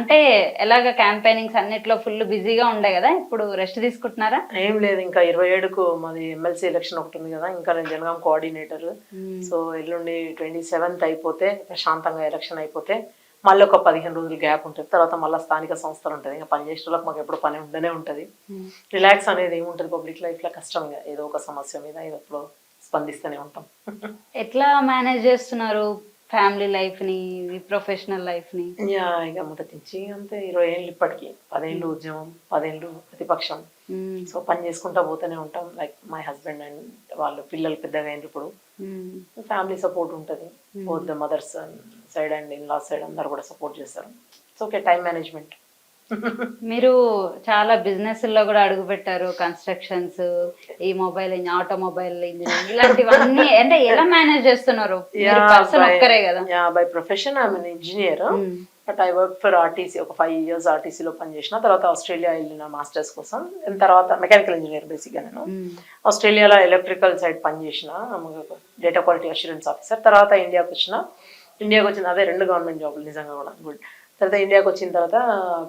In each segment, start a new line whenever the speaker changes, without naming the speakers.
అంటే ఎలాగ క్యాంపెయినింగ్స్ అన్నిట్లో ఫుల్ బిజీగా ఉండే కదా, ఇప్పుడు రెస్ట్ తీసుకుంటున్నారా?
ఏం లేదు, ఇంకా 27కు మాది ఎమ్మెల్సీ ఎలక్షన్ ఒకటి ఉంది కదా, ఇంకా నేను జనగాం కోఆర్డినేటర్. సో ఎల్లుండి 27th అయిపోతే ప్రశాంతంగా ఎలక్షన్ అయిపోతే మళ్ళీ ఒక 15 రోజులు గ్యాప్ ఉంటుంది. తర్వాత మళ్ళీ స్థానిక సంస్థలు ఉంటుంది. ఇంకా పని చేసే వాళ్ళకి మాకు ఎప్పుడు పని ఉండనే ఉంటుంది. రిలాక్స్ అనేది ఏముంటుంది పబ్లిక్ లైఫ్లో, కష్టం. ఇంకా ఏదో ఒక సమస్య మీద ఎప్పుడు స్పందిస్తూనే ఉంటాం.
ఎట్లా మేనేజ్ చేస్తున్నారు ఫ్యామిలీ లైఫ్ని, ప్రొఫెషనల్ లైఫ్ని?
ఇక మొదటి నుంచి అంతే 20 ఏళ్ళు, ఇప్పటికీ 10 ఏళ్ళు ఉద్యమం, 10 ఏళ్ళు ప్రతిపక్షం. సో పని చేసుకుంటా పోతూనే ఉంటాం. లైక్ మై హస్బెండ్ అండ్ వాళ్ళు పిల్లలు పెద్దగా అయినారు. ఇప్పుడు ఫ్యామిలీ సపోర్ట్ ఉంటుంది. Both the mother's side and in laws side అందరు కూడా సపోర్ట్ చేస్తారు. So okay, time management.
మీరు చాలా బిజినెస్ లో కూడా అడుగు పెట్టారు, కన్స్ట్రక్షన్స్, ఈ మొబైల్ ఆటోమొబైల్ ఇంజనీరింగ్ ఇలాంటివన్నీ. అంటే ఎలా మేనేజ్ చేస్తున్నారు? పర్సన్ ఒక్కరే కదా.
By profession I'm N engineer, but I work for RTC. ఒక 5 years ఆర్టీసీలో పనిచేసిన తర్వాత ఆస్ట్రేలియా వెళ్ళిన మాస్టర్స్ కోసం. తర్వాత మెకానికల్ ఇంజనీర్ బేసిక్గా. నేను ఆస్ట్రేలియాలో ఎలక్ట్రికల్ సైడ్ పనిచేసిన, డేటా క్వాలిటీ అష్యూరెన్స్ ఆఫీసర్. తర్వాత ఇండియాకి వచ్చిన అదే 2 గవర్నమెంట్ జాబులు నిజంగా కూడా గుడ్. తర్వాత ఇండియాకి వచ్చిన తర్వాత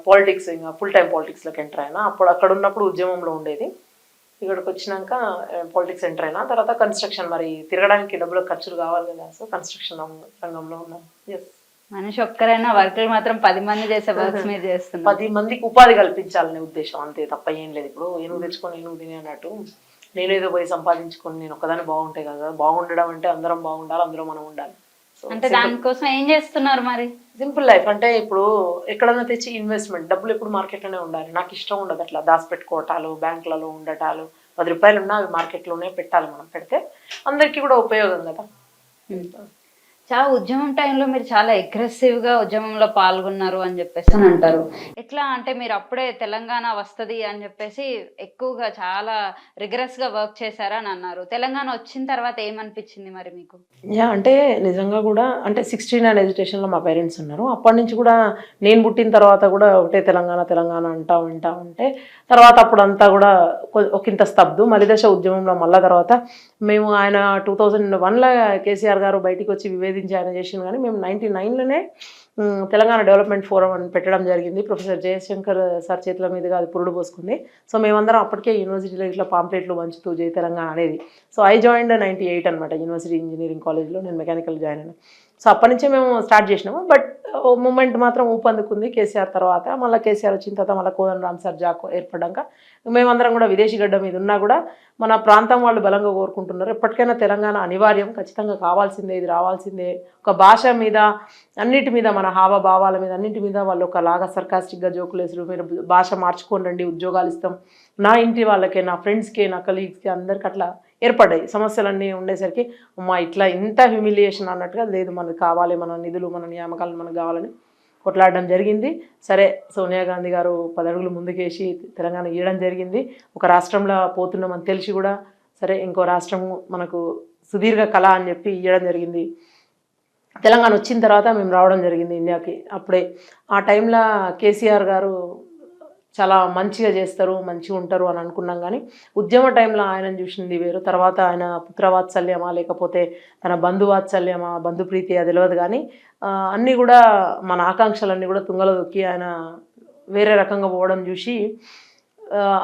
పాలిటిక్స్, ఇంకా ఫుల్ టైం పాలిటిక్స్లోకి ఎంటర్ అయినా. అప్పుడు అక్కడ ఉన్నప్పుడు ఉద్యమంలో ఉండేది. ఇక్కడికి వచ్చినాక పాలిటిక్స్ ఎంటర్ అయినా. తర్వాత కన్స్ట్రక్షన్, మరి తిరగడానికి డబ్బులు ఖర్చులు కావాలి కదా, సో కన్స్ట్రక్షన్ రంగంలో ఉన్నాం. ఎస్,
మనిషి ఒక్కరైనా వర్కులు మాత్రం 10 మంది చేసే వర్క్స్ మీరు చేస్తున్నారు.
10 మందికి ఉపాధి కల్పించాలనే ఉద్దేశం, అంతే తప్ప ఏం లేదు. ఇప్పుడు ఏనుగు తెచ్చుకొని ఏనుగు తినే అన్నట్టు నేనేదో పోయి సంపాదించుకొని నేను ఒక్కదాన్ని బాగుంటాయి కదా. బాగుండడం అంటే అందరం బాగుండాలి, అందులో మనం ఉండాలి.
అంటే దానికోసం ఏం చేస్తున్నారు మరి?
సింపుల్ లైఫ్ అంటే ఇప్పుడు ఎక్కడన్నా తెచ్చి ఇన్వెస్ట్మెంట్, డబ్బులు ఎప్పుడు మార్కెట్లోనే ఉండాలి. నాకు ఇష్టం ఉండదు అట్లా దాచిపెట్టుకోవటాలు, బ్యాంకులలో ఉండటాలు. 10 రూపాయలు ఉన్నా అవి మార్కెట్లోనే పెట్టాలి. మనం పెడితే అందరికీ కూడా ఉపయోగం కదా.
చాలా ఉద్యమం టైంలో మీరు చాలా అగ్రెసివ్ గా ఉద్యమంలో పాల్గొన్నారు అని చెప్పేసి అని అంటారు. ఎట్లా అంటే మీరు అప్పుడే తెలంగాణ వస్తుంది అని చెప్పేసి ఎక్కువగా చాలా రిగరస్ గా వర్క్ చేశారా అని అన్నారు. తెలంగాణ వచ్చిన తర్వాత ఏమనిపించింది మరి మీకు?
అంటే నిజంగా కూడా అంటే 69 ఎడ్యుకేషన్లో మా పేరెంట్స్ ఉన్నారు. అప్పటి నుంచి కూడా నేను పుట్టిన తర్వాత కూడా ఒకటే తెలంగాణ తెలంగాణ అంటా ఉంటే తర్వాత అప్పుడు అంతా కూడా ఒకంత స్తబ్దు. మలిదశ ఉద్యమంలో మళ్ళా తర్వాత మేము ఆయన 2001లో కేసీఆర్ గారు బయటికి వచ్చి విభేదించి ఆయన చేసింది. కానీ మేము 99లోనే తెలంగాణ డెవలప్మెంట్ ఫోరం అని పెట్టడం జరిగింది. ప్రొఫెసర్ జయశంకర్ సార్ చేతుల మీదుగా అది పురుడు పోసుకుంది. సో మేమందరం అప్పటికే యూనివర్సిటీలో ఇట్లా పాంప్లెట్లు పంచుతూ జై తెలంగాణ అనేది. సో ఐ జాయిన్డ్ 98 అనమాట యూనివర్సిటీ ఇంజనీరింగ్ కాలేజ్లో. నేను మెకానికల్ జాయిన్ అయినా. సో అప్పటి నుంచే మేము స్టార్ట్ చేసినాము. బట్ మూమెంట్ మాత్రం ఊపందుకుంది కేసీఆర్ తర్వాత. మళ్ళీ కేసీఆర్ వచ్చిన తర్వాత మళ్ళీ కోదండరామ్ సార్ జాక్ ఏర్పడ్డాక మేమందరం కూడా విదేశీ గడ్డ మీద ఉన్నా కూడా మన ప్రాంతం వాళ్ళు బలంగా కోరుకుంటున్నారు. ఎప్పటికైనా తెలంగాణ అనివార్యం, ఖచ్చితంగా కావాల్సిందే, ఇది రావాల్సిందే. ఒక భాష మీద, అన్నిటి మీద, మన హావభావాల మీద, అన్నింటి మీద వాళ్ళు ఒకలాగా సర్కాస్టిక్గా జోకులు వేసారు. మీరు భాష మార్చుకోండి, ఉద్యోగాలు ఇస్తాం. నా ఇంటి వాళ్ళకే, నా ఫ్రెండ్స్కి, నా కలీగ్స్కి అందరికి అట్లా ఏర్పడ్డాయి. సమస్యలన్నీ ఉండేసరికి అమ్మా ఇట్లా ఇంత హ్యూమిలియేషన్ అన్నట్టుగా లేదు, మనకు కావాలి, మన నిధులు, మన నియామకాలు మనకు కావాలని కొట్లాడడం జరిగింది. సరే, సోనియా గాంధీ గారు 10 అడుగులు ముందుకేసి తెలంగాణ ఇవ్వడం జరిగింది. ఒక రాష్ట్రంలో పోతున్నామని తెలిసి కూడా సరే ఇంకో రాష్ట్రం మనకు సుదీర్ఘ కళ అని చెప్పి ఇవ్వడం జరిగింది. తెలంగాణ వచ్చిన తర్వాత మేము రావడం జరిగింది ఇండియాకి. అప్పుడే ఆ టైంలో కేసీఆర్ గారు చాలా మంచిగా చేస్తారు, మంచిగా ఉంటారు అని అనుకున్నాం. కానీ ఉద్యమ టైంలో ఆయనను చూసింది వేరు. తర్వాత ఆయన పుత్రవాత్సల్యమా లేకపోతే తన బంధువాత్సల్యమా, బంధుప్రీతి అది తెలియదు. కానీ అన్నీ కూడా మన ఆకాంక్షలన్నీ కూడా తుంగలో దొక్కి ఆయన వేరే రకంగా పోవడం చూసి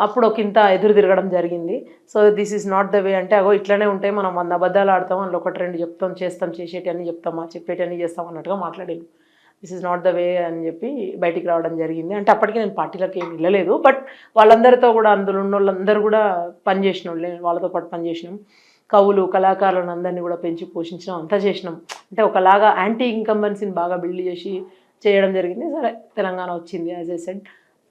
అప్పుడు ఒకంత ఎదురు తిరగడం జరిగింది. So this is not the way అంటే అగో ఇట్లనే ఉంటే మనం 100 అబద్ధాలు ఆడతాం, అందులో 1-2 చెప్తాం, చేస్తాం, చేసేటి చెప్తామా, చెప్పేటి చేస్తాం అన్నట్టుగా మాట్లాడాను. This is not the way అని చెప్పి బయటికి రావడం జరిగింది. అంటే అప్పటికి నేను పార్టీలకు ఏమి వెళ్ళలేదు. బట్ వాళ్ళందరితో కూడా, అందులో ఉన్న వాళ్ళందరూ కూడా పనిచేసిన వాళ్ళే, వాళ్ళతో పాటు పనిచేసినాం. కవులు, కళాకారులను అందరినీ కూడా పెంచి పోషించడం అంతా చేసినాం. అంటే ఒకలాగా యాంటీ ఇన్కంబెన్సీని బాగా బిల్డ్ చేసి చేయడం జరిగింది. సరే, తెలంగాణ వచ్చింది యాజ్ ఏ సెడ్.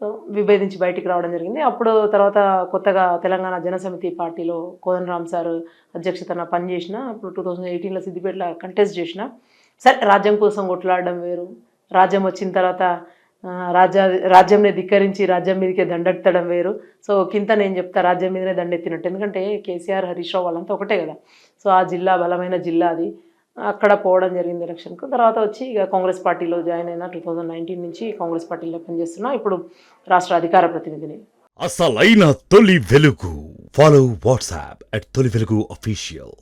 సో విభేదించి బయటికి రావడం జరిగింది. అప్పుడు తర్వాత కొత్తగా తెలంగాణ జనసమితి పార్టీలో కోదండరామ్ సార్ అధ్యక్షతన పనిచేసిన. అప్పుడు 2018లో సిద్దిపేటలో కంటెస్ట్ చేసిన. సరే, రాజ్యం కోసం కొట్లాడడం వేరు, రాజ్యం వచ్చిన తర్వాత రాజ్యంని ధిక్కరించి రాజ్యం మీదకే దండెత్తడం వేరు. సో కింద నేను చెప్తా రాజ్యం మీదనే దండెత్తినట్టు. ఎందుకంటే కేసీఆర్, హరీష్ రావు వాళ్ళంతా ఒకటే కదా. సో ఆ జిల్లా బలమైన జిల్లా అది. అక్కడ పోవడం జరిగింది ఎలక్షన్కు. తర్వాత వచ్చి ఇక కాంగ్రెస్ పార్టీలో జాయిన్ అయినా. 2019 నుంచి కాంగ్రెస్ పార్టీలో పనిచేస్తున్నా. ఇప్పుడు రాష్ట్ర అధికార ప్రతినిధిని.
అసలైన తొలి వెలుగు. ఫాలో వాట్సాప్ @తొలి వెలుగు official.